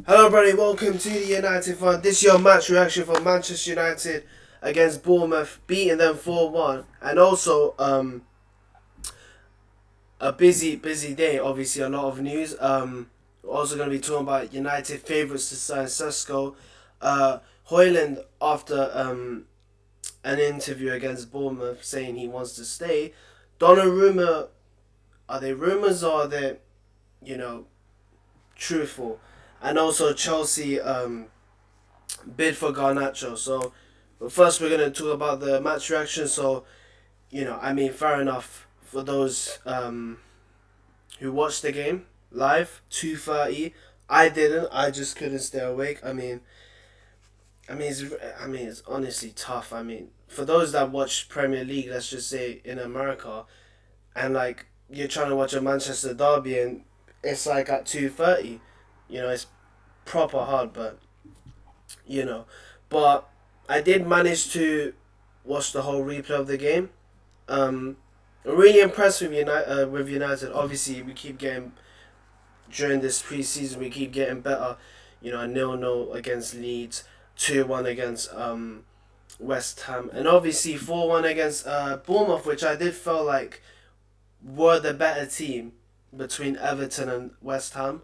Hello, everybody. Welcome to the United Fund. This is your match reaction for Manchester United against Bournemouth, beating them 4-1, and also a busy day. Obviously, a lot of news. We're also going to be talking about United favourites to sign SESKO. HOJLUND, after an interview against Bournemouth, saying he wants to stay. DONURUMMA, are they rumours or are they, you know, truthful? And also Chelsea bid for Garnacho. So, but first we're gonna talk about the match reaction. So, fair enough for those who watched the game live, 2:30. I didn't. I just couldn't stay awake. It's honestly tough. For those that watch Premier League, let's just say in America, and like you're trying to watch a Manchester derby, and it's like at 2:30. It's proper hard, but you know. But I did manage to watch the whole replay of the game. I'm really impressed with United. Obviously, we keep getting during this preseason. We keep getting better. A 0-0 against Leeds, 2-1 against West Ham, and obviously 4-1 against Bournemouth, which I did feel like were the better team between Everton and West Ham.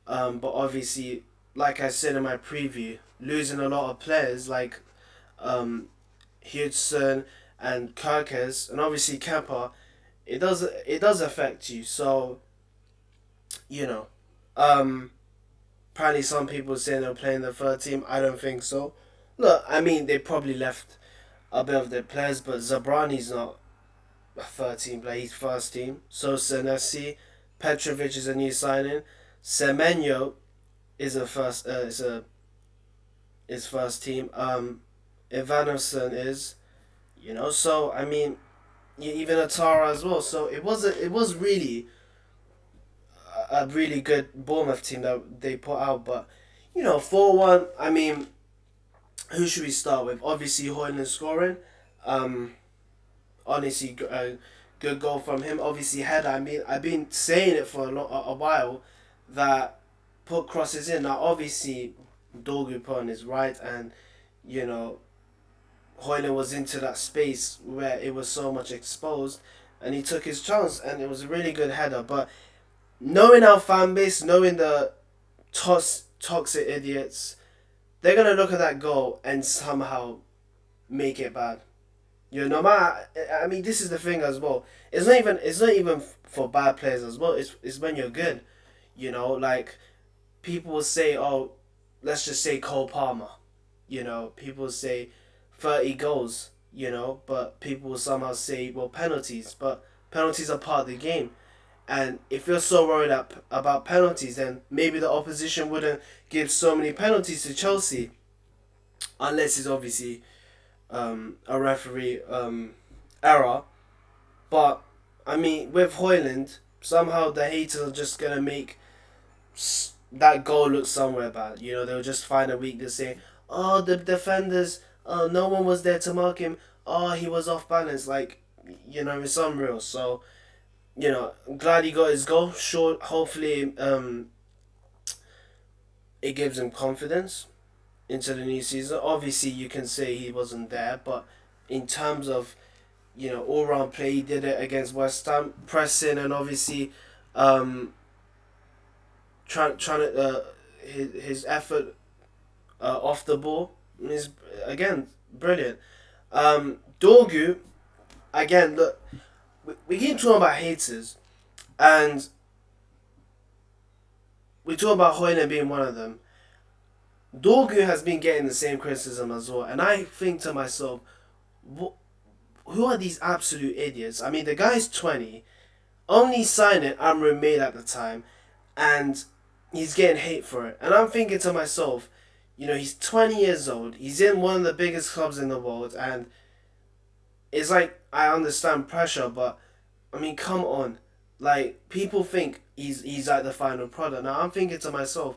But obviously, like I said in my preview, losing a lot of players like Hudson and Kirkes, and obviously Kepa, it does affect you. So you know, um, apparently some people saying they're playing the third team. I don't think so. Look, they probably left a bit of their players, but Zabrani's not a third team player. He's first team. So Senesi, Petrovic is a new signing. Semenyo is first team. Ivanovson is, so even Atara as well. So it was really a really good Bournemouth team that they put out. But 4-1. Who should we start with? Obviously, HOJLUND scoring. Um, Honestly, good goal from him. Obviously, header. I've been saying it for a while that put crosses in. Now, obviously, Dorgu put on his right, and you know HOJLUND was into that space where it was so much exposed, and he took his chance, and it was a really good header. But knowing our fan base, knowing the toxic idiots, they're gonna look at that goal and somehow make it bad. No matter. This is the thing as well. It's not even for bad players as well. It's when you're good. Like people will say, oh, let's just say Cole Palmer. People say 30 goals. But people will somehow say, well, penalties. But penalties are part of the game. And if you're so worried about penalties, then maybe the opposition wouldn't give so many penalties to Chelsea, unless it's obviously a referee error. But with HOJLUND, somehow the haters are just gonna make that goal look somewhere bad. They'll just find a weakness, say, "Oh, the defenders, oh, no one was there to mark him. Oh, he was off balance." Like, it's unreal. So, I'm glad he got his goal. Sure, hopefully, it gives him confidence into the new season. Obviously, you can say he wasn't there, but in terms of all round play, he did it against West Ham, pressing, and obviously trying to his effort off the ball is again brilliant. Dorgu, again, look, we keep talking about haters, and we talk about HOJLUND being one of them. Dorgu has been getting the same criticism as well, and I think to myself, who are these absolute idiots? The guy's 20, only signed it Amrin made at the time, and he's getting hate for it. And I'm thinking to myself, he's 20 years old, he's in one of the biggest clubs in the world, and it's like, I understand pressure, but come on. Like, people think he's like the final product. Now, I'm thinking to myself,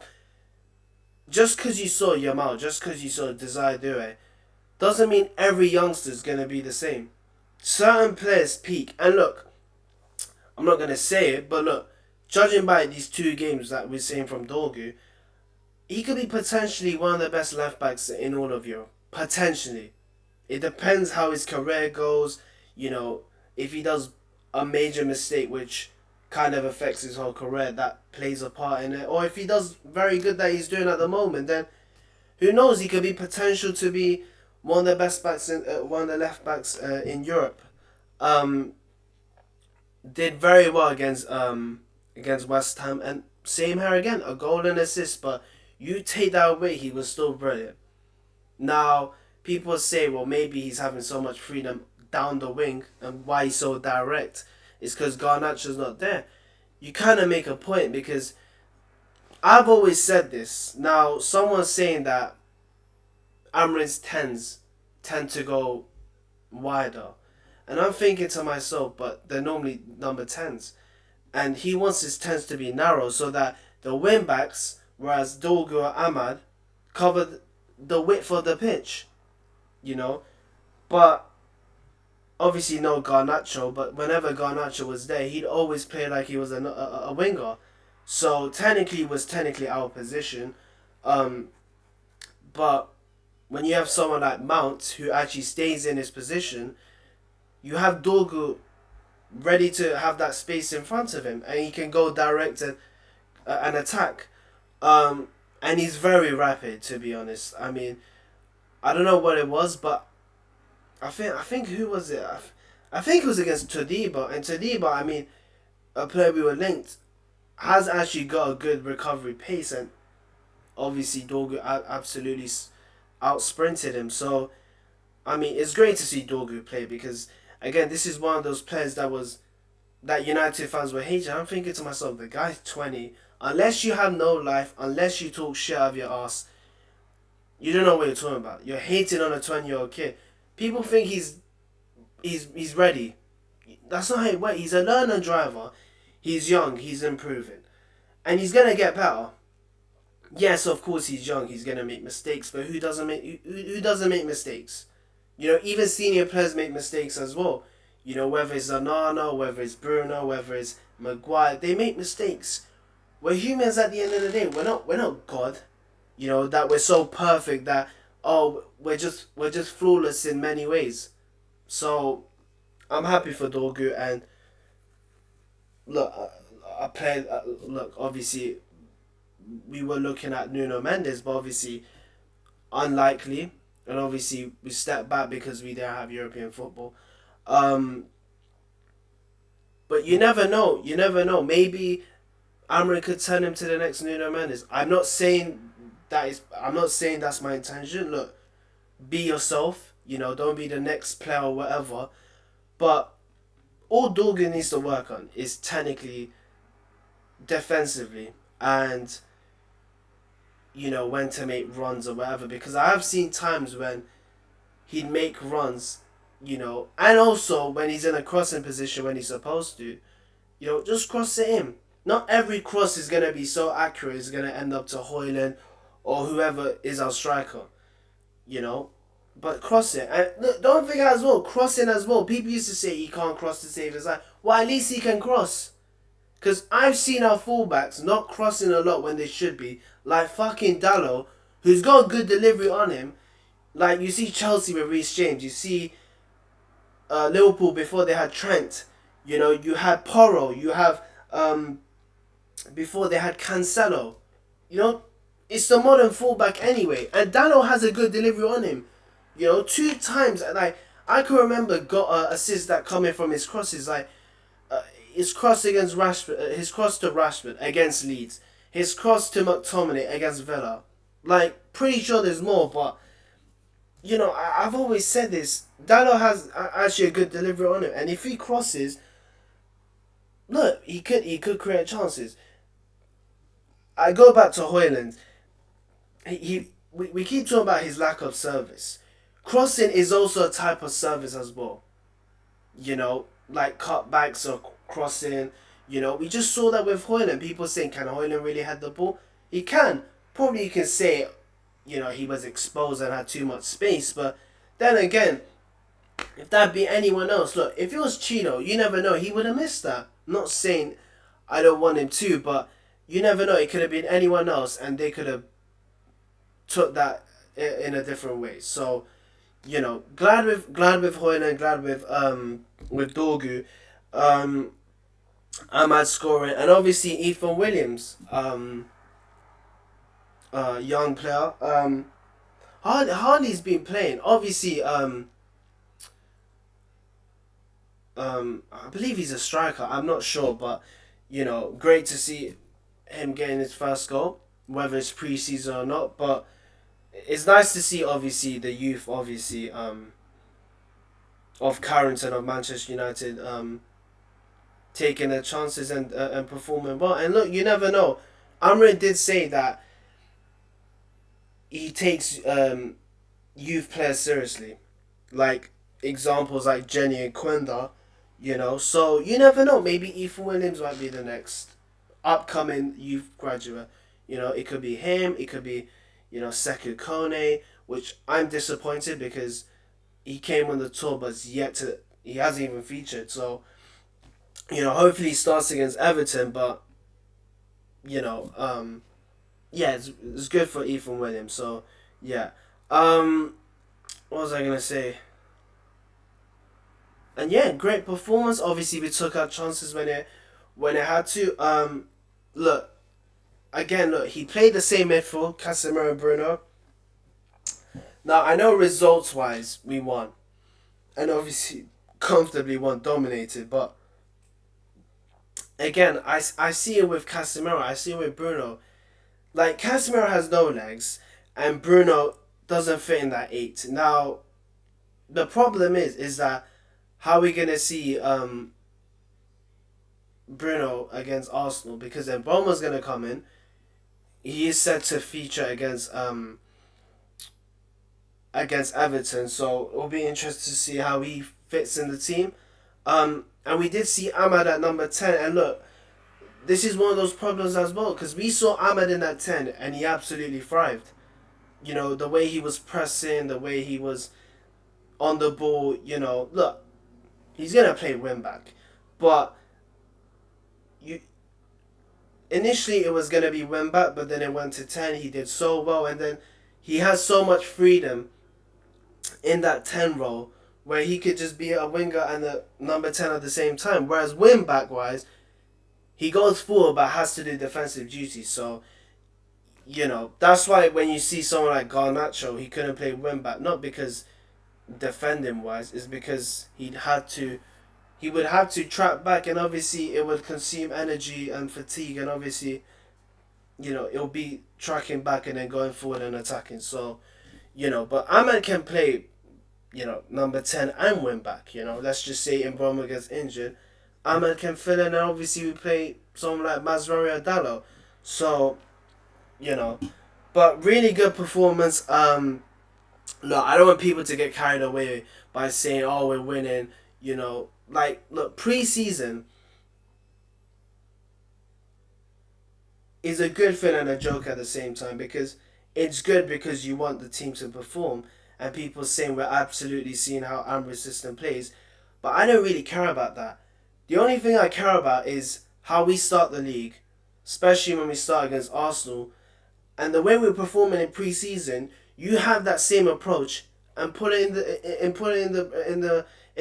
just because you saw Yamal, just because you saw Desire Due, doesn't mean every youngster's going to be the same. Certain players peak. And look, I'm not going to say it, but look, judging by these two games that we're seeing from Dorgu, he could be potentially one of the best left backs in all of Europe. Potentially. It depends how his career goes. You know, if he does a major mistake which kind of affects his whole career, that plays a part in it. Or if he does very good that he's doing at the moment, then who knows? He could be potential to be one of the best backs in one of the left backs in Europe. Um, did very well against West Ham, and same here again, a goal and assist. But you take that away, he was still brilliant. Now people say, well, maybe he's having so much freedom down the wing, and why he's so direct is because Garnacho's not there. You kind of make a point because I've always said this. Now someone's saying that Amarin's tens tend to go wider. And I'm thinking to myself, but they're normally number 10s. And he wants his 10s to be narrow so that the wing backs, whereas Dorgu or Ahmad, cover the width of the pitch. You know? But obviously no Garnacho, but whenever Garnacho was there, he'd always play like he was a winger. So technically he was technically out of position. But when you have someone like Mount who actually stays in his position, you have Dorgu ready to have that space in front of him, and he can go direct an attack. And he's very rapid, to be honest. I mean, I don't know what it was, but I think who was it? I think it was against Todiba, and Todiba, I mean, a player we were linked, has actually got a good recovery pace, and obviously Dorgu absolutely out sprinted him. So, I mean, it's great to see Dorgu play because, again, this is one of those players that United fans were hating. I'm thinking to myself, the guy's 20. Unless you have no life, unless you talk shit out of your ass, you don't know what you're talking about. You're hating on a 20-year-old kid. People think he's ready. That's not how it works. He's a learner driver. He's young. He's improving, and he's gonna get better. Yes, of course he's young. He's gonna make mistakes, but who doesn't make mistakes? You know, even senior players make mistakes as well. You know, whether it's Onana, whether it's Bruno, whether it's Maguire, they make mistakes. We're humans at the end of the day. We're not God. You know, that we're so perfect that we're just flawless in many ways. So I'm happy for Dorgu, and look, I played. Look, obviously, we were looking at Nuno Mendes, but obviously, unlikely. And obviously, we stepped back because we didn't have European football. But you never know. You never know. Maybe Amorim could turn him to the next Nuno Mendes. I'm not saying that's my intention. Look, be yourself. You know, don't be the next player or whatever. But all Dorgu needs to work on is technically, defensively, and you know, when to make runs or whatever, because I have seen times when he'd make runs, you know, and also when he's in a crossing position when he's supposed to, you know, just cross it in. Not every cross is going to be so accurate it's going to end up to HOJLUND or whoever is our striker, you know, but cross it. And look, don't forget as well, crossing as well. People used to say he can't cross to save his life. Well, at least he can cross. Because I've seen our fullbacks not crossing a lot when they should be. Like fucking Dalot, who's got a good delivery on him. Like you see Chelsea with Reece James. You see Liverpool before they had Trent. You know, you had Porro. You have before they had Cancelo. You know, it's the modern fullback anyway. And Dalot has a good delivery on him. You know, 2 times. Like I can remember got assists that coming from his crosses. Like his cross against Rashford, his cross to Rashford against Leeds, his cross to McTominay against Villa. Like, pretty sure there's more, but you know, I've always said this. Dalot has actually a good delivery on him, and if he crosses, look, he could create chances. I go back to HOJLUND. We keep talking about his lack of service. Crossing is also a type of service as well. You know, like cutbacks or crossing. You know, we just saw that with HOJLUND. People saying, can HOJLUND really head the ball? He can. Probably you can say, you know, he was exposed and had too much space. But then again, if that be anyone else, look, if it was Chino, you never know. He would have missed that. Not saying I don't want him to, but you never know. It could have been anyone else and they could have took that in a different way. So, glad with HOJLUND, glad with Dorgu, um, Ahmad scoring, and obviously Ethan Williams, young player. Harley's been playing. Obviously, I believe he's a striker. I'm not sure, but great to see him getting his first goal, whether it's pre-season or not. But it's nice to see, obviously, the youth, obviously, of Carrington of Manchester United, taking their chances and performing well. And look, you never know. Amrin did say that he takes youth players seriously, like examples like Jenny and Quenda. So you never know. Maybe Ethan Williams might be the next upcoming youth graduate. It could be him. It could be, Sekou Kone, which I'm disappointed because he came on the tour, but he hasn't even featured. So, hopefully he starts against Everton. But yeah, it's good for Ethan Williams. So yeah, what was I gonna say? And yeah, great performance. Obviously, we took our chances when it had to. Look, again, look, he played the same midfield, Casemiro and Bruno. Now I know results wise we won, and obviously comfortably won, dominated. But again, I see it with Casemiro. I see it with Bruno. Like Casemiro has no legs, and Bruno doesn't fit in that 8. Now, the problem is that how are we gonna see Bruno against Arsenal, because then Bournemouth's gonna come in. He is set to feature against Everton, so it'll be interesting to see how he fits in the team. And we did see Ahmad at number 10, and look, this is one of those problems as well, because we saw Ahmad in that 10 and he absolutely thrived. The way he was pressing, the way he was on the ball. Look, he's gonna play wing back, but you initially it was gonna be wing back, but then it went to 10. He did so well, and then he has so much freedom in that 10 role where he could just be a winger and a number 10 at the same time. Whereas wing back wise, he goes forward but has to do defensive duties. So that's why when you see someone like Garnacho, he couldn't play wing back, not because defending wise, is because he would have to track back, and obviously it would consume energy and fatigue, and obviously it'll be tracking back and then going forward and attacking. So but Ahmed can play number 10 and win back. Let's just say in Bournemouth gets injured, Ahmed can fill in, and obviously we play someone like Mazraoui Dallo. So but really good performance. Look, I don't want people to get carried away by saying, oh, we're winning. Look, pre-season is a good thing and a joke at the same time, because it's good because you want the team to perform, and people saying we're absolutely seeing how Amber's system plays, but I don't really care about that. The only thing I care about is how we start the league, especially when we start against Arsenal, and the way we're performing in pre-season. You have that same approach and put it in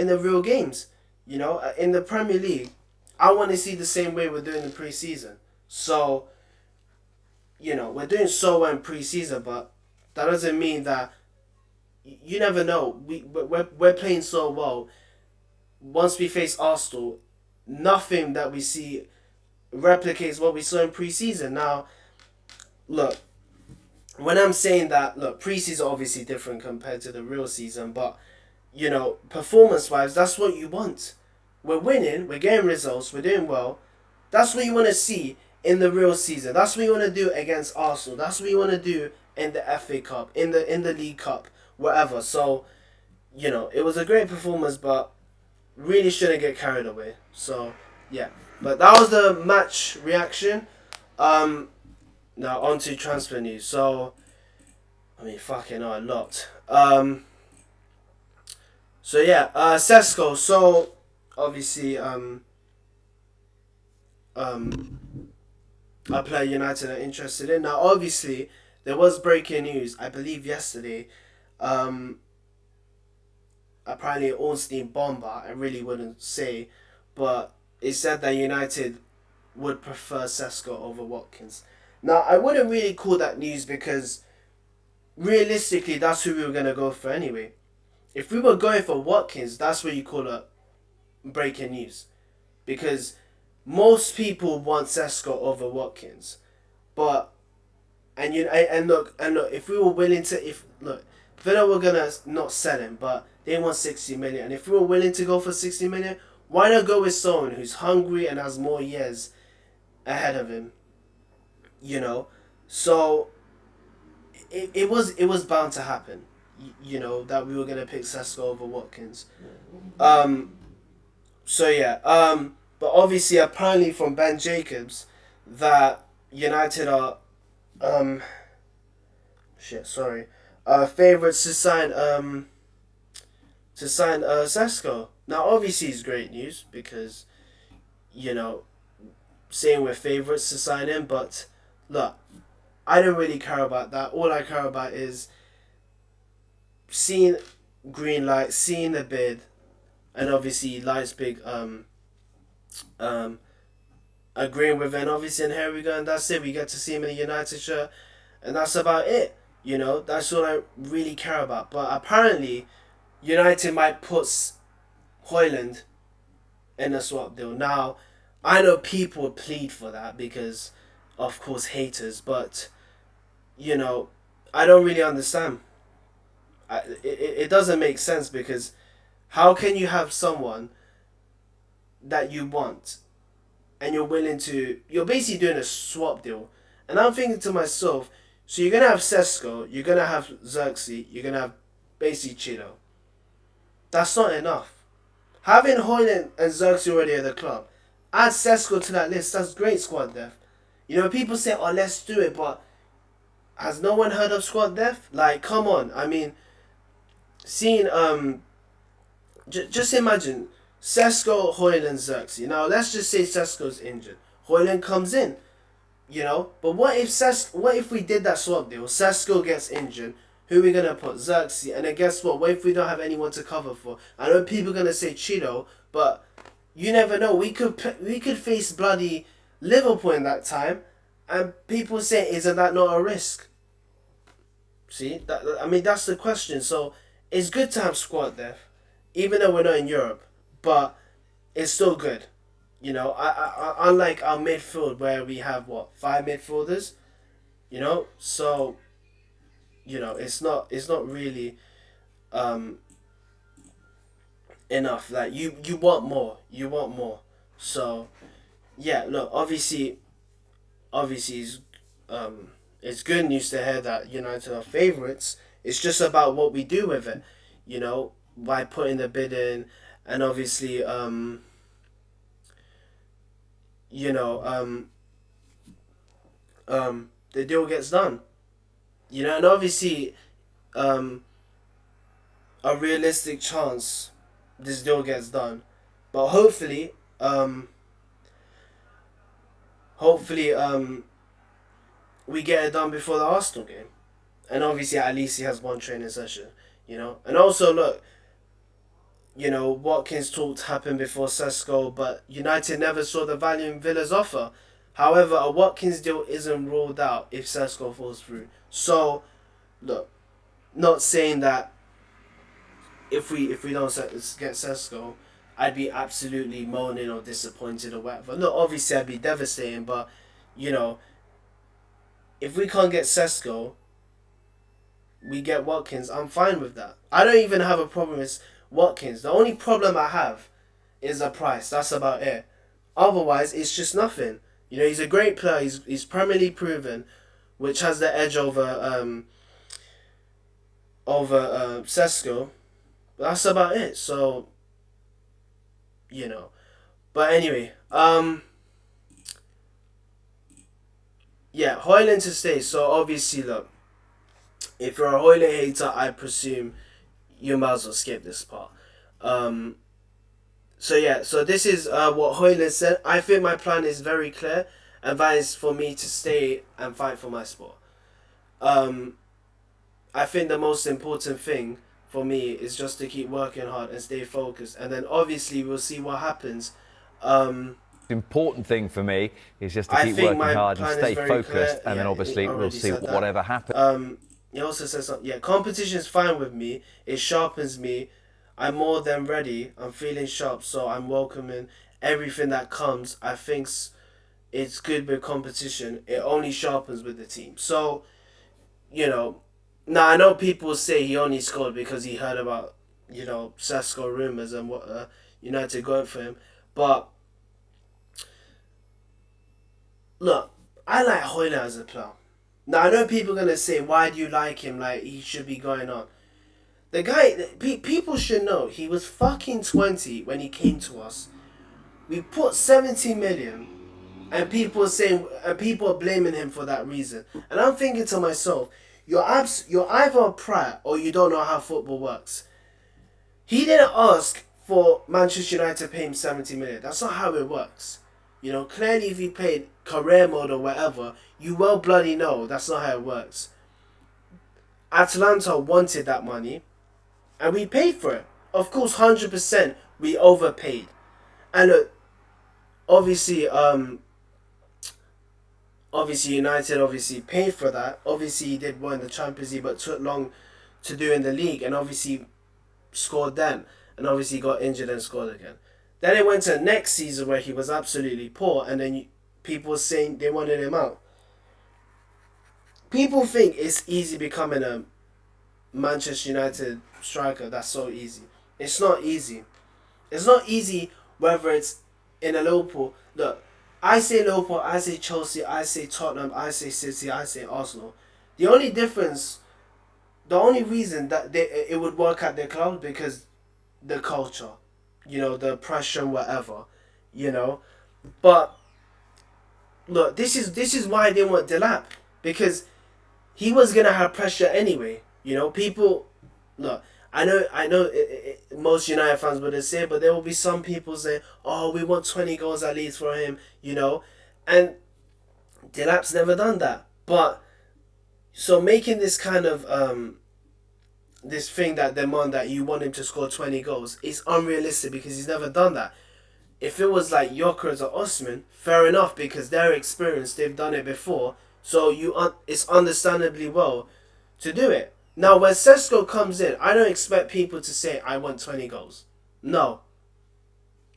the real games. In the Premier League, I want to see the same way we're doing in pre-season. So, we're doing so well in pre-season, but that doesn't mean that you never know. We're playing so well. Once we face Arsenal, nothing that we see replicates what we saw in pre-season. Now, look, when I'm saying that, look, pre-season obviously different compared to the real season, but performance-wise, that's what you want. We're winning, we're getting results, we're doing well. That's what you want to see in the real season. That's what you want to do against Arsenal. That's what you want to do in the FA Cup, in the League Cup, whatever. So, it was a great performance, but really shouldn't get carried away. So, yeah. But that was the match reaction. Now on to transfer news. So, fucking a lot. So yeah, SESKO. So obviously, a player United are interested in. Now obviously, there was breaking news, I believe yesterday. Um, Apparently Ornstein Bomber, I really wouldn't say, but it said that United would prefer SESKO over Watkins. Now, I wouldn't really call that news because realistically, that's who we were going to go for anyway. If we were going for Watkins, that's what you call a breaking news. Because most people want SESKO over Watkins. But, and look, if we were willing to, if, look, Villa were going to not sell him, but they want 60 million. And if we were willing to go for 60 million, why not go with someone who's hungry and has more years ahead of him? You know? So, it was bound to happen, you know, that we were gonna pick SESKO over Watkins. Um, so yeah, but obviously, apparently from Ben Jacobs, that United are um favorites to sign SESKO. Now, obviously, it's great news because you know saying we're favorites to sign him, but look, I don't really care about that. All I care about is seeing green light, seeing the bid, and obviously Leipzig um agreeing with it. And obviously, and here we go, and that's it. We get to see him in a United shirt, and that's about it. You know, that's all I really care about. But apparently, United might put HOJLUND in a swap deal. Now, I know people plead for that because, of course, haters, but you know, I don't really understand. It doesn't make sense because how can you have someone that you want and you're basically doing a swap deal. And I'm thinking to myself, so you're going to have SESKO, you're going to have Xerxes, you're going to have basically Cheeto. That's not enough. Having HOJLUND and Xerxes already at the club, add SESKO to that list, that's great squad depth. You know, people say, oh, let's do it, but has no one heard of squad depth? Like, come on. I mean, seeing just imagine SESKO, HOJLUND, Xerxes. Now let's just say SESKO's injured. HOJLUND comes in, you know. But what if we did that swap deal? SESKO gets injured. Who are we gonna put? Xerxes. And then guess what? What if we don't have anyone to cover for? I know people are gonna say Cheeto, but you never know. We could face bloody Liverpool in that time, and people say, isn't that not a risk? See, I mean, that's the question. So it's good to have squad depth, even though we're not in Europe, but it's still good. You know, unlike our midfield where we have what, 5 midfielders. You know, so you know it's not really um enough. Like you want more, So yeah, look, obviously it's good news to hear that United are favourites. It's just about what we do with it, you know, by putting the bid in, and obviously you know the deal gets done, you know, and obviously um a realistic chance this deal gets done, but hopefully we get it done before the Arsenal game. And obviously, at least he has one training session, you know. And also, look, you know, Watkins talks happened before SESKO, but United never saw the value in Villa's offer. However, a Watkins deal isn't ruled out if SESKO falls through. So, look, not saying that if we don't get SESKO, I'd be absolutely moaning or disappointed or whatever. Look, obviously, I'd be devastating, but, you know, if we can't get SESKO, we get Watkins, I'm fine with that. I don't even have a problem with Watkins. The only problem I have is the price. That's about it. Otherwise, it's just nothing. You know, he's a great player. He's Premier League proven, which has the edge over SESKO. But that's about it. So, you know. But anyway, yeah, HOJLUND to stay. So obviously, look, if you're a HOJLUND hater, I presume you might as well skip this part. Um, so yeah, so this is what HOJLUND said. I think my plan is very clear, and that is for me to stay and fight for my sport. Um, I think the most important thing for me is just to keep working hard and stay focused, and then obviously we'll see what happens. Um, The important thing for me is just to I keep think working my hard and plan is stay very focused, clear. and then Yeah, he obviously we'll already see said that. whatever happens. He also says something. Yeah, competition's fine with me. It sharpens me. I'm more than ready. I'm feeling sharp, so I'm welcoming everything that comes. I think it's good with competition. It only sharpens with the team. So, you know, now I know people say he only scored because he heard about, SESKO rumours and what United going for him. But look, I like HOJLUND as a player. Now I know people are gonna say, why do you like him? Like he should be going on. The guy, people should know he was fucking 20 when he came to us. We put 70 million, and people are blaming him for that reason. And I'm thinking to myself, you're either a prat or you don't know how football works. He didn't ask for Manchester United to pay him 70 million. That's not how it works. Clearly if he played career mode or whatever, you well bloody know that's not how it works. Atlanta wanted that money, and we paid for it. Of course, 100% we overpaid. And obviously, obviously United obviously paid for that. Obviously, he did well in the Champions League, but took long to do in the league, and obviously scored then, and obviously got injured and scored again. Then it went to next season where he was absolutely poor, and then people were saying they wanted him out. People think it's easy becoming a Manchester United striker. That's so easy. It's not easy. It's not easy whether it's in a Liverpool. Look, I say Liverpool, I say Chelsea, I say Tottenham, I say City, I say Arsenal. The only difference, the only reason that it would work at their club because the culture, the pressure and whatever, you know. But look, this is why I didn't want Delap, because he was gonna have pressure anyway. People. Look, I know. Most United fans wouldn't say, but there will be some people saying, "Oh, we want 20 goals at least for him," and Delap's never done that. But so making this kind of this thing that demand that you want him to score 20 goals is unrealistic because he's never done that. If it was like Gyökeres or Osman, fair enough because they're experienced, they've done it before, so it's understandably well to do it. Now when SESKO comes in, I don't expect people to say I want 20 goals. No.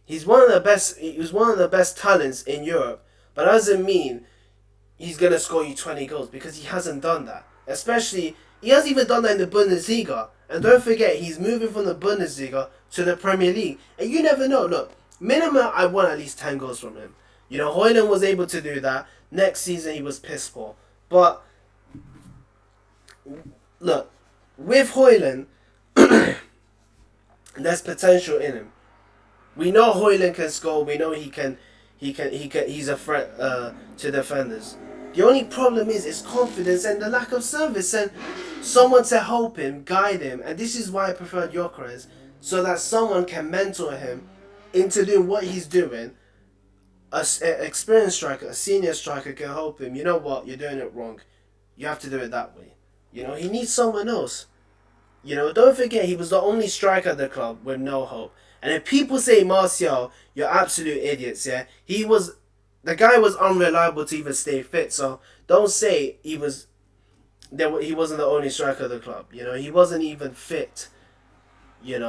He's one of the best. He was one of the best talents in Europe, but that doesn't mean he's gonna score you 20 goals because he hasn't done that. Especially he hasn't even done that in the Bundesliga. And don't forget, he's moving from the Bundesliga to the Premier League, and you never know. Look, minimum I want at least 10 goals from him. HOJLUND was able to do that. Next season he was piss poor, but look, with HOJLUND, there's potential in him. We know HOJLUND can score. We know he can. He's a threat to defenders. The only problem is confidence and the lack of service and someone to help him, guide him. And this is why I preferred Gyökeres, so that someone can mentor him into doing what he's doing. An experienced striker, a senior striker can help him. You know what? You're doing it wrong. You have to do it that way. He needs someone else. Don't forget he was the only striker at the club with no hope. And if people say Martial, you're absolute idiots, yeah? The guy was unreliable to even stay fit, so don't say he wasn't the only striker of the club. He wasn't even fit.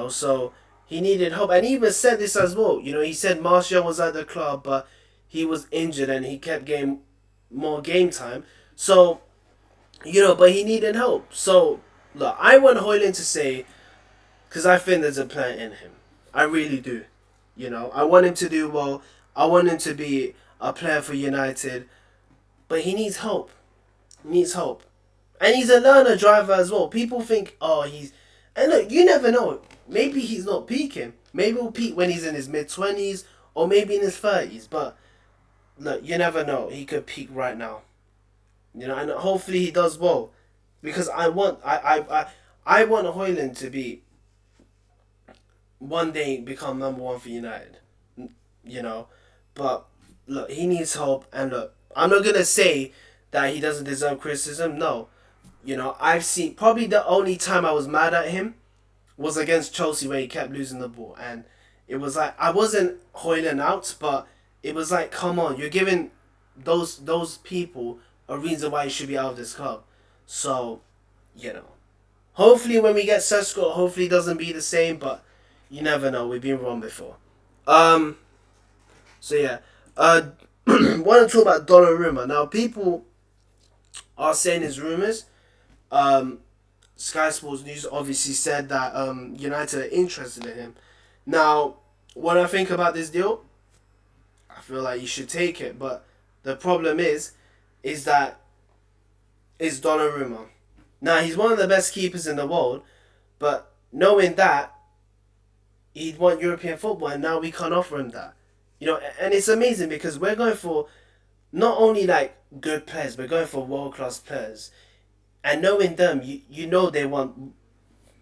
So he needed help. And he even said this as well. He said Martial was at the club, but he was injured and he kept getting more game time. So, but he needed help. So, look, I want HOJLUND to say, because I think there's a plan in him. I really do. I want him to do well. I want him to be a player for United. But he needs help. He needs help. And he's a learner driver as well. People think, oh, he's... And look, you never know. Maybe he's not peaking. Maybe he'll peak when he's in his mid-20s or maybe in his 30s. But, look, you never know. He could peak right now. And hopefully he does well. Because I want HOJLUND to be one day become number one for United. But look, he needs help, and look, I'm not gonna say that he doesn't deserve criticism, no. You know, I've seen probably the only time I was mad at him was against Chelsea where he kept losing the ball, and it was like I wasn't HOJLUND out, but it was like, come on, you're giving those people a reason why you should be out of this club. So, you know, hopefully when we get SESKO, hopefully it doesn't be the same, but you never know. We've been wrong before. Um. So yeah. Want to talk about Donnarumma now? People are saying it's rumors. Um, Sky Sports News obviously said that United are interested in him. Now, what I think about this deal, I feel like you should take it, but the problem is that it's Donnarumma. Now he's one of the best keepers in the world, but knowing that he'd want European football, and now we can't offer him that. You know, and it's amazing because we're going for not only like good players, we're going for world class players. And knowing them, you know they want,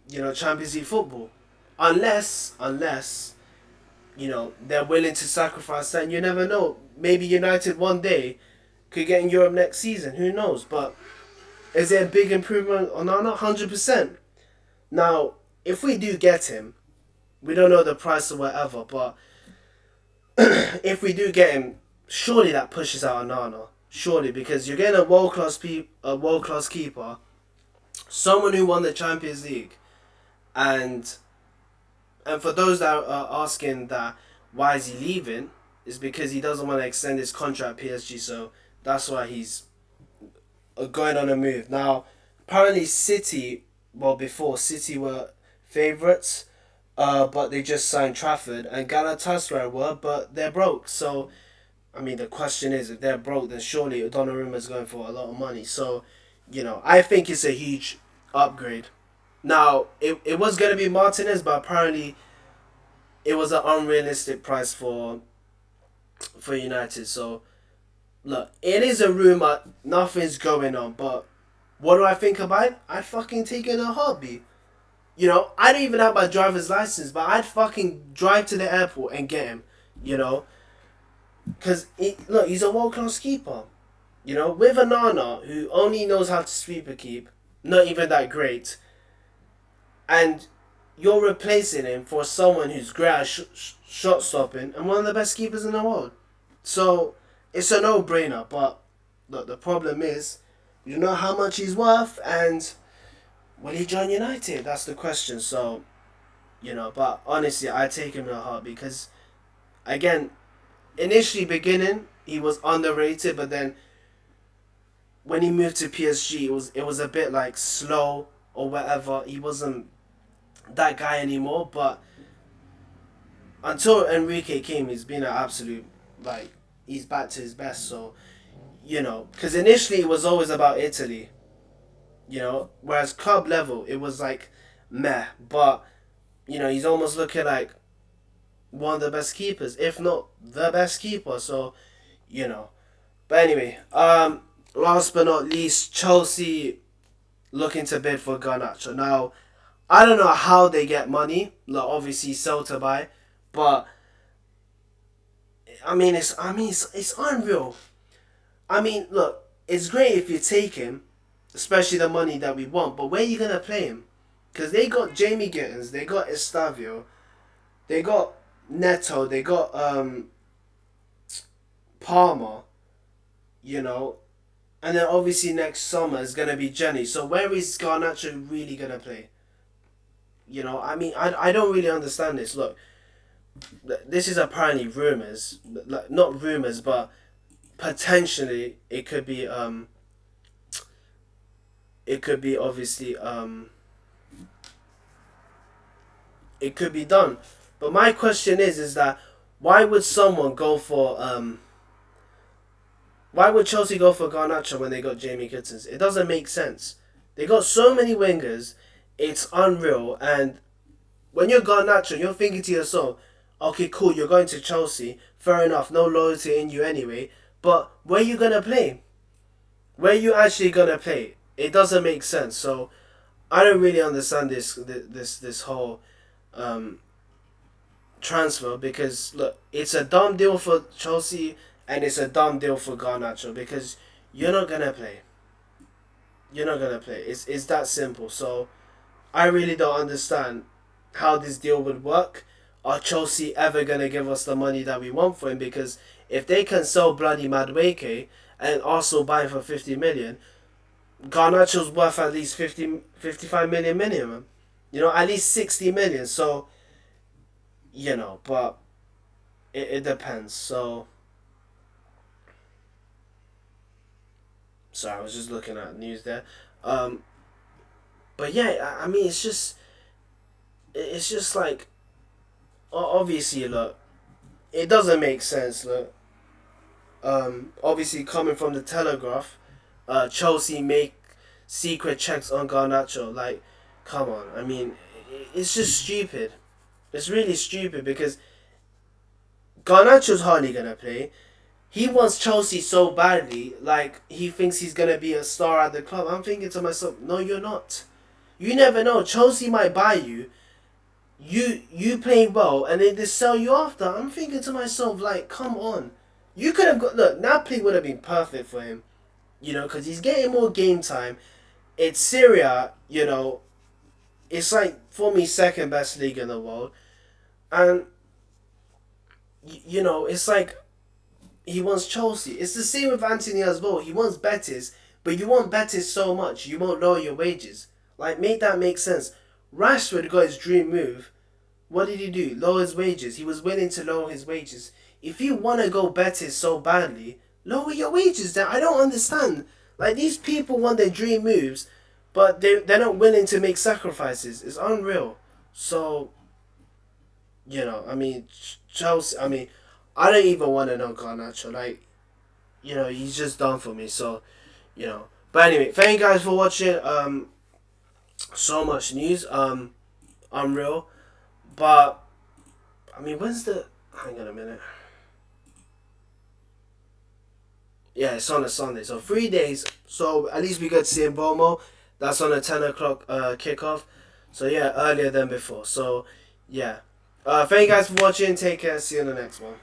you know, Champions League football. Unless, you know, they're willing to sacrifice that, and you never know. Maybe United one day could get in Europe next season. Who knows? But is there a big improvement on Nana? 100%. Now, if we do get him, we don't know the price or whatever, but if we do get him, surely that pushes out Onana. Surely, because you're getting a world class keeper, someone who won the Champions League, and for those that are asking that why is he leaving, is because he doesn't want to extend his contract at PSG. So that's why he's going on a move now. Apparently, City, well, before City were favourites. But they just signed Trafford, and Galatasaray were, but they're broke. So, I mean, the question is, if they're broke, then surely Donnarumma is going for a lot of money. So, you know, I think it's a huge upgrade. Now, it was going to be Martinez, but apparently it was an unrealistic price for United. So, look, it is a rumour, nothing's going on, but what do I think about it? I'd fucking take it in a heartbeat. You know, I don't even have my driver's license, but I'd fucking drive to the airport and get him, you know. Because, look, he's a world-class keeper. You know, with Onana, who only knows how to sweep a keep, not even that great, and you're replacing him for someone who's great at shot stopping and one of the best keepers in the world. So, it's a no-brainer, but look, the problem is, you know how much he's worth, and will he join United? That's the question. So, you know, but honestly, I take him in a heart because, again, initially beginning, he was underrated, but then when he moved to PSG, it was a bit like slow or whatever. He wasn't that guy anymore, but until Enrique came, he's been an absolute, like, he's back to his best. So, you know, because initially it was always about Italy. You know, whereas club level, it was like meh. But, you know, he's almost looking like one of the best keepers, if not the best keeper. So, you know. But anyway, last but not least, Chelsea looking to bid for Garnacho. Now, I don't know how they get money. Like, obviously, sell to buy. But, it's unreal. I mean, look, it's great if you take him, especially the money that we want, but where are you going to play him? Because they got Jamie Gittins, they got Estavio, they got Neto, they got Palmer, you know, and then obviously next summer is going to be Jenny. So where is Garnacho really going to play? You know, I don't really understand this. Look, this is apparently rumours, like, not rumours, but potentially it could be obviously it could be done. But my question is that why would someone go for why would Chelsea go for Garnacho when they got Jamie Gittins? It doesn't make sense. They got so many wingers, it's unreal. And when you're Garnacho, you're thinking to yourself, okay, cool, you're going to Chelsea, fair enough, no loyalty in you anyway, but where are you gonna play? Where are you actually gonna play? It doesn't make sense. So I don't really understand this whole transfer, because look, it's a dumb deal for Chelsea and it's a dumb deal for Garnacho because you're not gonna play. you're not gonna play. It's that simple. So I really don't understand how this deal would work. Are Chelsea ever gonna give us the money that we want for him? Because if they can sell bloody Madueke and also buy him for 50 million, Garnacho's worth at least 55 million minimum. At least 60 million. So, but it depends. So, sorry, I was just looking at news there. But yeah, I mean, it's just like, obviously, look, it doesn't make sense, look. Obviously, coming from the Telegraph, Chelsea make secret checks on Garnacho. Like, come on. I mean, it's just stupid. It's really stupid because Garnacho's hardly gonna play. He wants Chelsea so badly, like he thinks he's gonna be a star at the club. I'm thinking to myself, no, you're not. You never know. Chelsea might buy you. You playing well, and then they sell you after. I'm thinking to myself, like, come on. You could have got Napoli would have been perfect for him, because he's getting more game time. It's Syria, it's like for me second best league in the world, and it's like he wants Chelsea. It's the same with Anthony as well. He wants Betis, but you want Betis so much you won't lower your wages. Like, make that make sense. Rashford got his dream move. What did he do? Lower his wages. He was willing to lower his wages. If you want to go Betis so badly, lower your wages. Then I don't understand. Like, these people want their dream moves, but they're not willing to make sacrifices. It's unreal. So, I mean, Chelsea. I mean, I don't even want to know Garnacho. Like, he's just done for me. So, But anyway, thank you guys for watching. So much news. Unreal. But I mean, hang on a minute. Yeah, it's on a Sunday, so 3 days. So at least we get to see in Bouremouth. That's on a 10 o'clock kickoff. So yeah, earlier than before. So yeah. Thank you guys for watching. Take care. See you in the next one.